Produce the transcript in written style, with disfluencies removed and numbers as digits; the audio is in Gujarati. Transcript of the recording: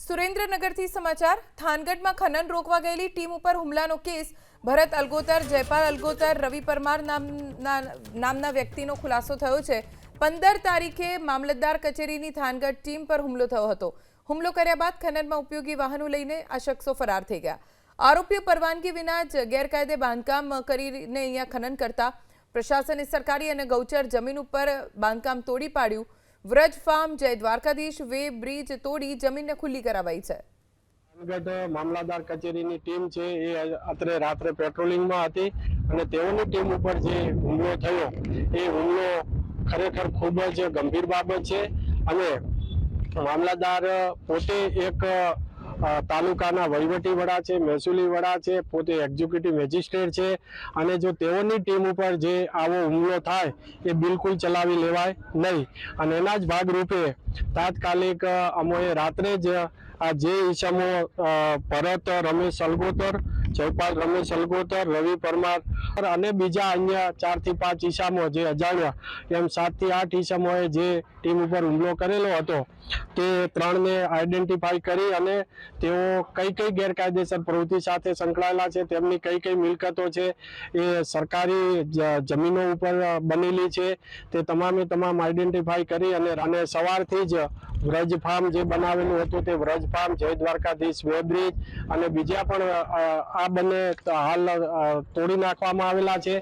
સુરેન્દ્રનગરથી સમાચાર થાનગઢમાં ખનન રોકવા ગયેલી ટીમ ઉપર હુમલાનો કેસ ભરત અલગોતર, જયપાલ અલગોતર, રવિ પરમાર નામના વ્યક્તિનો ખુલાસો થયો છે। 15 તારીખે મામલતદાર કચેરીની થાનગઢ ટીમ પર હુમલો થયો હતો। હુમલો કર્યા બાદ ખનનમાં ઉપયોગી વાહનો લઈને આ શખ્સો ફરાર થઈ ગયા। આરોપીઓ પરવાનગી વિના જ ગેરકાયદે બાંધકામ કરીને અહીંયા ખનન કરતા પ્રશાસને સરકારી અને ગૌચર જમીન ઉપર બાંધકામ તોડી પાડ્યું। વ્રજ ફાર્મ, જય દ્વારકાધીશ વે બ્રિજ તોડી જમીનને ખુલ્લી કરાવાઈ છે। થાનગઢ મામલતદાર કચેરીની ટીમ છે એ અત્રે રાત્રે પેટ્રોલિંગમાં હતી અને તેઓની ટીમ ઉપર જે હુમલો થયો એ હુમલો ખરેખર ખૂબ જ ગંભીર બાબત છે અને મામલતદાર પોતે એક તાલુકાના વહીવટી વડા છે, મહેસૂલી વડા છે, પોતે એક્ઝિક્યુટિવ મેજિસ્ટ્રેટ છે અને જો તેઓની ટીમ ઉપર જે આવો હુમલો થાય એ બિલકુલ ચલાવી લેવાય નહીં અને એના જ ભાગરૂપે તાત્કાલિક અમોએ રાત્રે જ આ જે ઈસમો ભરત રમેશ અલગોતર, જયપાલ રમેશ અલગોતર, રવિ પરમાર અને બીજા અન્ય 4 થી 5 ઈસમો જે અજાણ્યા એમ 7 થી 8 ઈસમોએ જે ટીમ ઉપર હુમલો કરેલો હતો તે 3ને આઈડેન્ટિફાઈ કરી અને તેઓ કઈ ગેરકાયદેસર પ્રવૃત્તિ સાથે સંકળાયેલા છે, તેમની કઈ મિલકતો છે એ સરકારી જમીનો ઉપર બનેલી છે તે તમામે તમામ આઈડેન્ટિફાઈ કરી અને સવારથી જ વ્રજ ફાર્મ જે બનાવેલું હતું તે વ્રજ ફાર્મ, જય દ્વારકાધીશ વે બ્રિજ અને બીજા પણ આ બંને હાલ તોડી નાખવામાં આવેલા છે।